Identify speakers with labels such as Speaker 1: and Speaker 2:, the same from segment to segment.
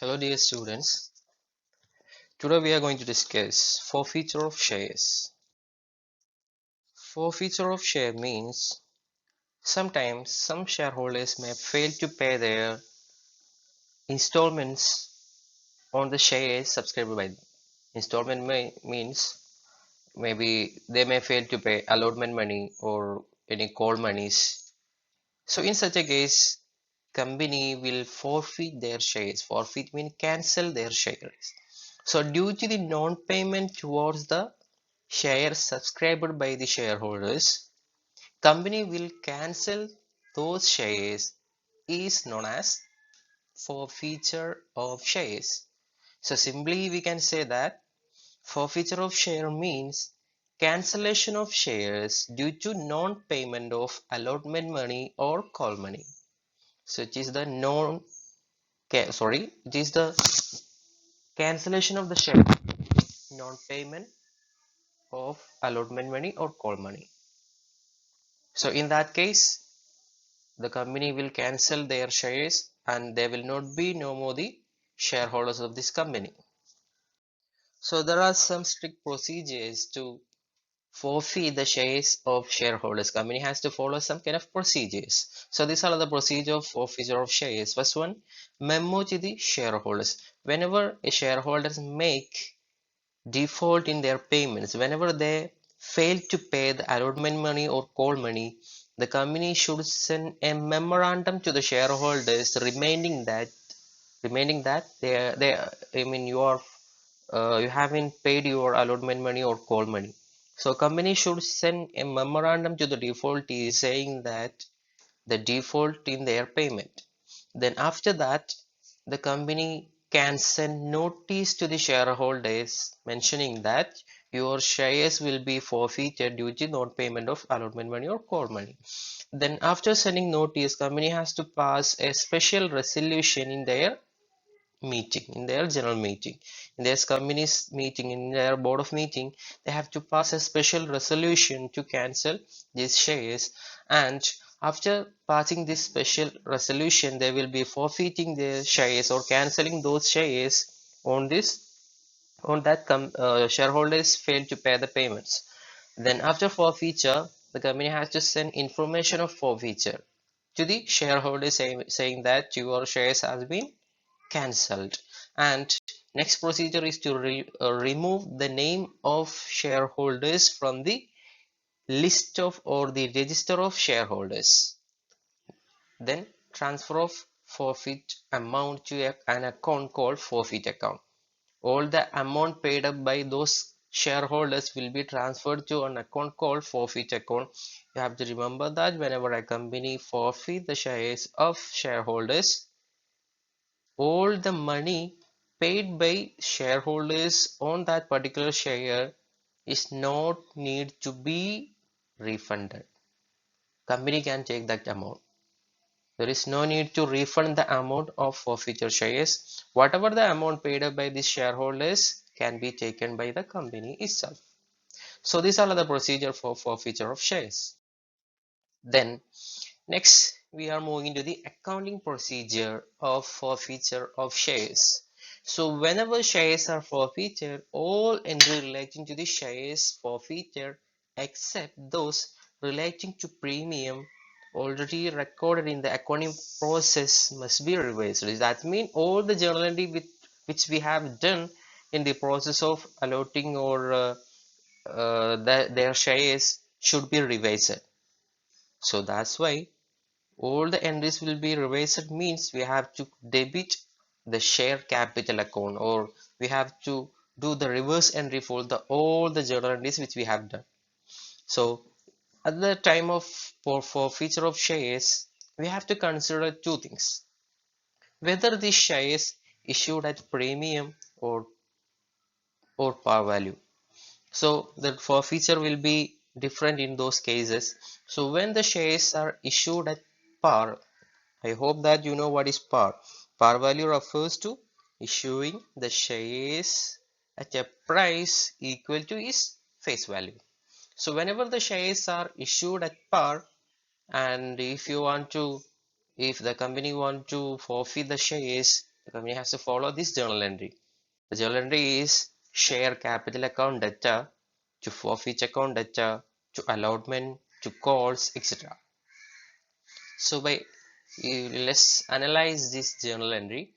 Speaker 1: Hello dear students, today we are going to discuss forfeiture of shares. Forfeiture of share means sometimes some shareholders may fail to pay their installments on the shares subscribed by them. Installment means maybe they may fail to pay allotment money or any call monies. So in such a case, company will forfeit their shares. Forfeit means cancel their shares. So due to the non-payment towards the shares subscribed by the shareholders, company will cancel those shares is known as forfeiture of shares. So simply we can say that forfeiture of share means cancellation of shares due to non-payment of allotment money or call money. So it is the it is the cancellation of the share, non-payment of allotment money or call money. So in that case, the company will cancel their shares and they will not be no more the shareholders of this company. So there are some strict procedures to forfeit the shares of shareholders. Company has to follow some kind of procedures. So these are the procedure of forfeiture of shares. First one, memo to the shareholders. Whenever a shareholders make default in their payments, whenever they fail to pay the allotment money or call money, the company should send a memorandum to the shareholders remaining that you haven't paid your allotment money or call money. So company should send a memorandum to the defaultee saying that the default in their payment. Then after that, the company can send notice to the shareholders mentioning that your shares will be forfeited due to non-payment of allotment money or call money. Then after sending notice, company has to pass a special resolution in their meeting, in their general meeting, in their company's meeting, in their board of meeting. They have to pass a special resolution to cancel these shares, and after passing this special resolution they will be forfeiting their shares or cancelling those shares on this on that shareholders fail to pay the payments. Then after forfeiture, the company has to send information of forfeiture to the shareholders saying that your shares has been cancelled. And next procedure is to remove the name of shareholders from the list of or the register of shareholders. Then transfer of forfeit amount to an account called forfeit account. All the amount paid up by those shareholders will be transferred to an account called forfeit account. You have to remember that whenever a company forfeit the shares of shareholders, all the money paid by shareholders on that particular share is not need to be refunded. Company can take that amount. There is no need to refund the amount of forfeiture shares. Whatever the amount paid up by the shareholders can be taken by the company itself. So these are the procedure for forfeiture of shares. Then next we are moving into the accounting procedure of forfeiture of shares. So whenever shares are forfeited, all entry relating to the shares forfeited except those relating to premium already recorded in the accounting process must be reversed. That means all the journal entry which we have done in the process of allotting or their shares should be revised. So that's why all the entries will be reversed means we have to debit the share capital account, or we have to do the reverse entry for the all the journal entries which we have done. So at the time of forfeiture of shares, we have to consider two things: whether the shares issued at premium or par value. So the forfeiture will be different in those cases. So when the shares are issued at par, I hope that you know what is par. Par value refers to issuing the shares at a price equal to its face value. So whenever the shares are issued at par, and if the company want to forfeit the shares, The company has to follow this journal entry. The journal entry is share capital account data to forfeit account data to allotment to calls, etc. So let's analyze this journal entry.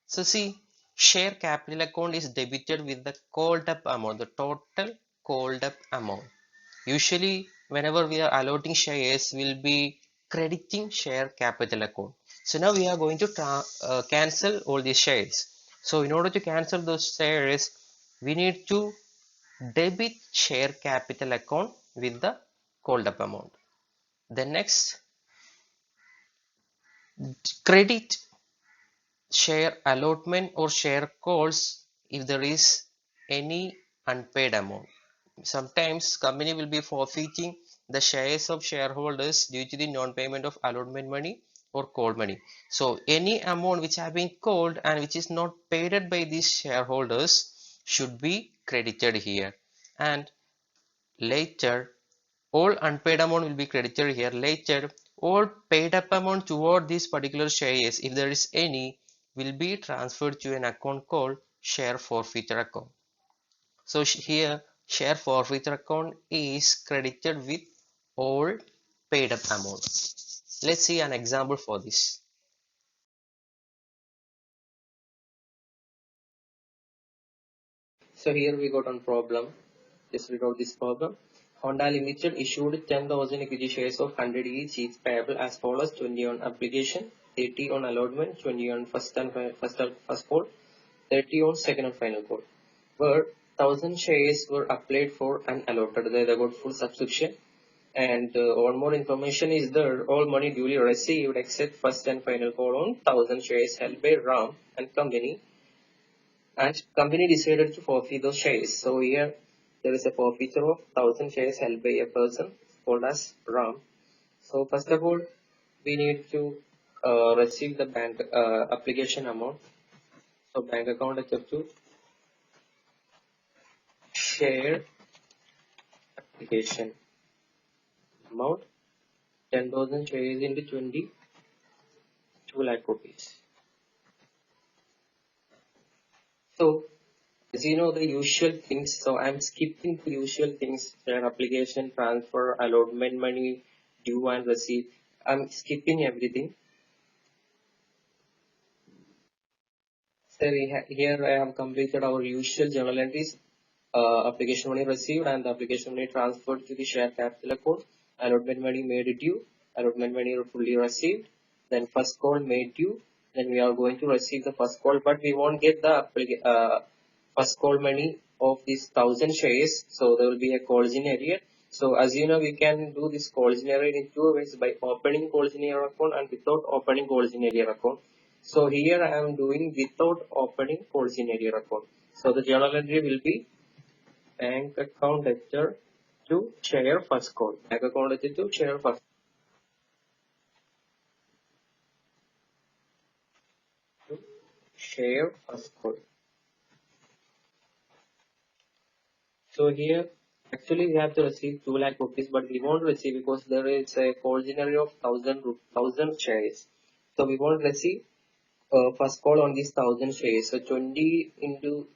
Speaker 1: So see, share capital account is debited with the called up amount, the total called up amount. Usually, whenever we are allotting shares, we'll be crediting share capital account. So now we are going to cancel all these shares. So in order to cancel those shares, we need to debit share capital account with the called up amount. Then next, credit share allotment or share calls if there is any unpaid amount. Sometimes company will be forfeiting the shares of shareholders due to the non-payment of allotment money or call money. So any amount which have been called and which is not paid by these shareholders should be credited here. And later all unpaid amount will be credited here. Later all paid up amount toward these particular shares, if there is any, will be transferred to an account called share forfeiture account. So here share forfeiture account is credited with all paid up amount. Let's see an example for this. So here we got one problem. Just read out this problem. Honda Limited issued 10,000 equity shares of 100 each payable as follows: 20 on application, 30 on allotment, 20 on first call, 30 on second and final call. Where 1,000 shares were applied for and allotted. They got full subscription. And one more information is there: all money duly received except first and final call on 1,000 shares held by Ram and company, and company decided to forfeit those shares. So here there is a forfeiture of 1,000 shares held by a person called as Ram. So first of all, we need to receive the bank application amount. So bank account is up to share application amount, 10,000 shares into 20, 2 lakh rupees. So as you know the usual things, so I'm skipping the usual things: share application, transfer, allotment money, due and receive. I'm skipping everything. So here I have completed our usual journal entries. Application money received and the application money transferred to the share capital account. Allotment money made due. Allotment money fully received. Then first call made due. Then we are going to receive the first call, but we won't get the first call money of these 1,000 shares. So there will be a collision area. So as you know, we can do this collision area in two ways: by opening collision area account and without opening collision area account. So here I am doing without opening collision area account. So the journal entry will be bank account ledger to share first call. Bank account ledger to share first to share first call. So here actually we have to receive 2 lakh rupees, but we won't receive because there is a ordinary of 1,000 shares. So we won't receive first call on these 1,000 shares. So 20 into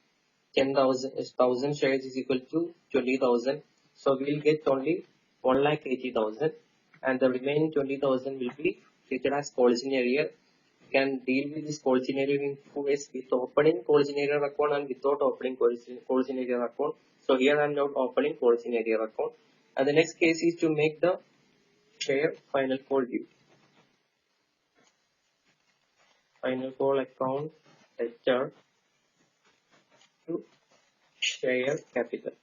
Speaker 1: 10,000 is 1,000 shares is equal to 20,000. So we will get only 1,80,000, and the remaining 20,000 will be treated as collision area. Can deal with this collision area in two ways: with opening collision area account and without opening collision area account. So here I am not opening collision area account. And the next case is to make the share final call due. Final call account ledger to share capital.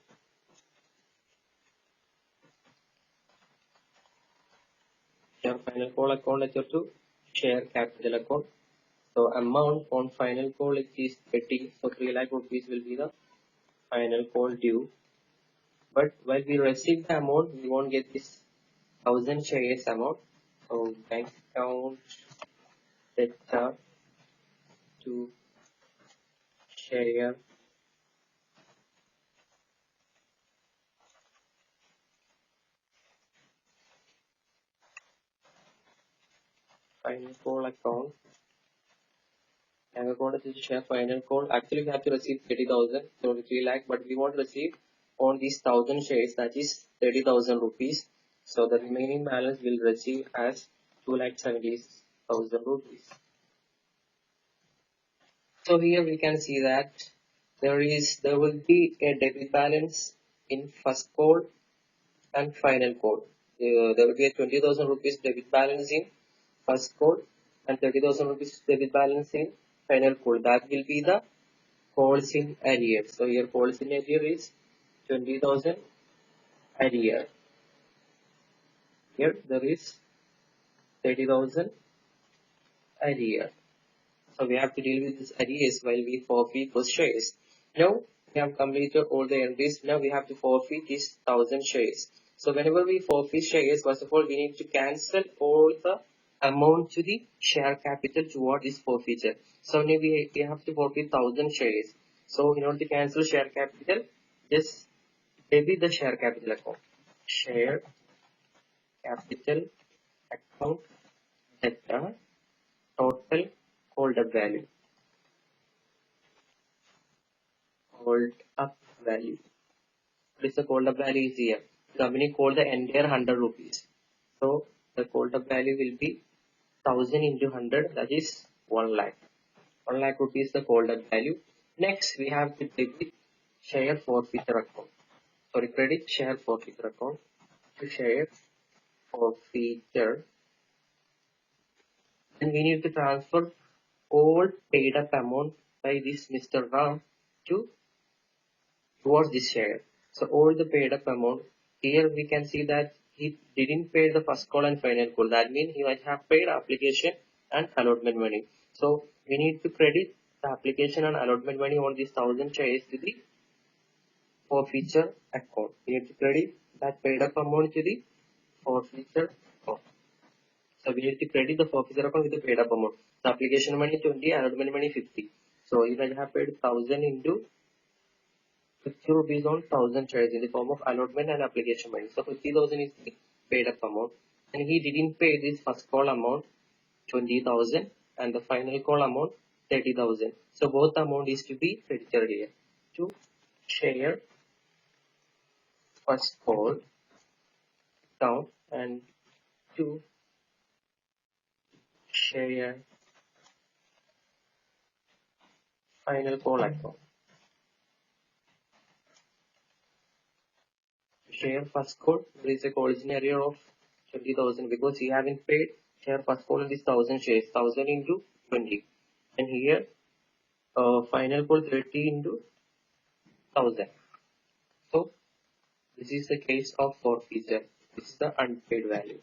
Speaker 1: Share final call account ledger to share capital account. So amount on final call it is 30. So 3 lakh rupees will be the final call due. But while we receive the amount, we won't get this 1,000 shares amount. So bank account data to share final call account Bank account is share final call. Actually, we have to receive 30,000, so 3 lakh, but we want to receive on these 1,000 shares, that is 30,000 rupees. So the remaining balance will receive as 2,70,000 rupees. So here we can see that there will be a debit balance in first call and final call. There will be a 20,000 rupees debit balance in first call and 30,000 rupees debit balance in final call. That will be the calls in arrear. So here calls in arrear is 20,000 arrear. Here there is 30,000 arrear. So we have to deal with this arrears while we forfeit those shares. Now we have completed all the entries. Now we have to forfeit these 1,000 shares. So whenever we forfeit shares, first of all we need to cancel all the amount to the share capital toward this forfeiture. So now we have to forfeit 1,000 shares. So in order to cancel share capital, just debit the share capital account. Share capital account data total hold up value. Hold up value. What is the called up value is here. The company called the entire 100 rupees. So the called up value will be 1,000 into 100, that is 1 lakh. 1 lakh rupees the called up value. Next we have to debit share forfeiture account. Sorry, credit share forfeiture account to share forfeiture. And we need to transfer all paid up amount by this Mr. Ram to towards this share. So all the paid up amount, here we can see that he didn't pay the first call and final call. That means he might have paid application and allotment money. So we need to credit the application and allotment money on these 1,000 shares to the forfeiture account. We need to credit that paid up amount to the forfeiture account. So we need to credit the forfeiture account with the paid up amount. The application money 20, allotment money 50. So he might have paid 1,000 into 50 rupees on 1,000 shares in the form of allotment and application money. So 50,000 is the paid up amount, and he didn't pay this first call amount 20,000 and the final call amount 30,000. So both amount is to be credited here to share first call account and to share final call account. Share first call, there is a collision area of 20,000 because he haven't paid. Share first call is 1,000 shares, 1,000 into 20, and here final call 30 into 1,000. So this is the case of forfeiture. This is the unpaid value.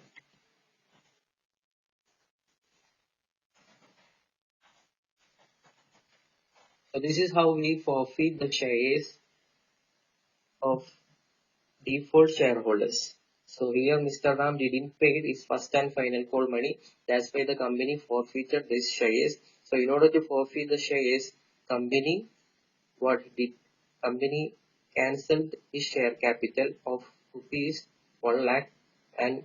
Speaker 1: So this is how we forfeit the shares of default shareholders. So here Mr. Ram didn't pay his first and final call money. That's why the company forfeited these shares. So in order to forfeit the shares, company what did company cancelled his share capital of rupees 1 lakh, and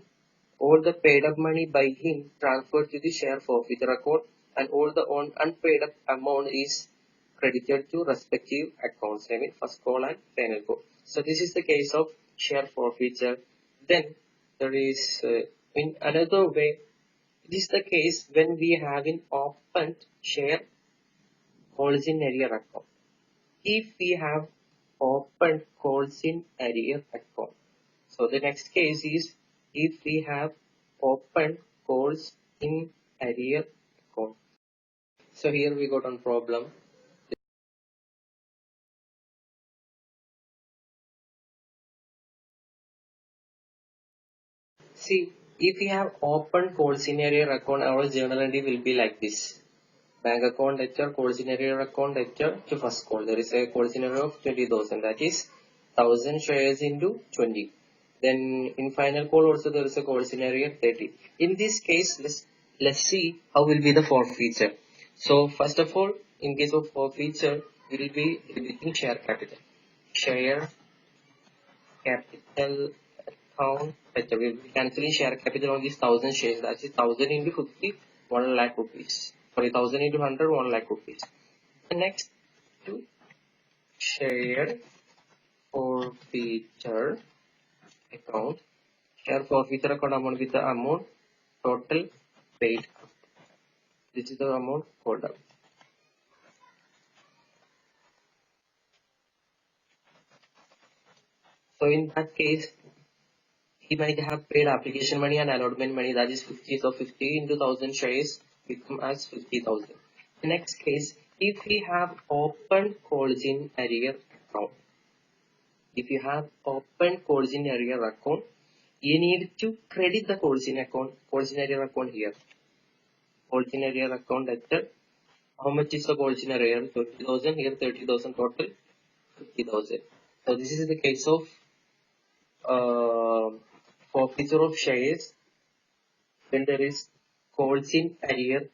Speaker 1: all the paid up money by him transferred to the share forfeiture account, and all the unpaid up amount is credited to respective accounts, I mean first call and final call. So this is the case of share forfeiture. Then there is in another way, it is the case when we have an opened share calls in arrear account. If we have opened calls in arrear account. So the next case is if we have opened calls in arrear account. So here we got one problem. See, if we have opened calls in arrear account, our journal entry will be like this. Bank account debtor, calls in arrear account debtor to first call. There is a calls in arrear of 20,000. That is 1,000 shares into 20. Then in final call also there is a calls in arrear 30. In this case, let's see how will be the forfeiture. So first of all, in case of forfeiture, we will be debiting share capital. Share capital account we will be cancelling share capital on these 1,000 shares. That is 1,000 into 50, 1 lakh rupees. Sorry, 1000 into 100, 1 lakh rupees. The next to share forfeiture account. Share forfeiture account amount with the amount total paid. This is the amount called up. So in that case, he might have paid application money and allotment money, that is 50. So 50 into 1000 shares become as 50,000. The next case, if we have open calls in arrear account. If you have open calls in arrear account, you need to credit the calls in arrear account here. Calls in arrear account that how much is the calls in arrear? 30,000 here, 30,000 total, 50,000. So this is the case of forfeiture of shares when there is calls in arrear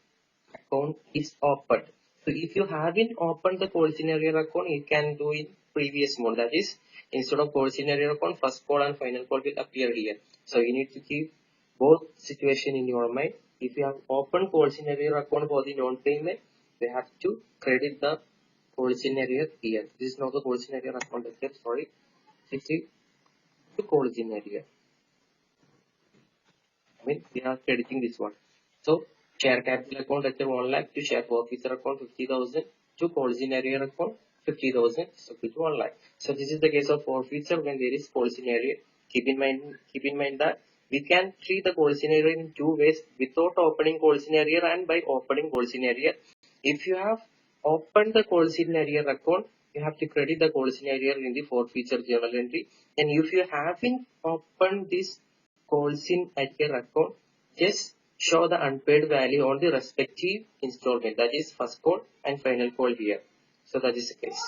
Speaker 1: account is opened. So if you haven't opened the calls in arrear account, you can do in previous mode. That is, instead of calls in arrear account, first call and final call will appear here. So you need to keep both situation in your mind. If you have opened calls in arrear account for the non-payment, you have to credit the calls in arrear here. This is not the calls in arrear account. Sorry, this is the calls in arrear. I mean, we are crediting this one. So share capital account at 1 lakh to share forfeiture account 50,000 to calls in arrear account 50,000 so to 1 lakh. So this is the case of forfeiture when there is calls in arrear. Keep in mind that we can treat the calls in arrear in two ways: without opening calls in arrear and by opening calls in arrear. If you have opened the calls in arrear account, you have to credit the calls in arrear in the forfeiture journal entry. And if you haven't opened this calls in arrear account, just show the unpaid value on the respective installment, that is first call and final call here. So that is the case.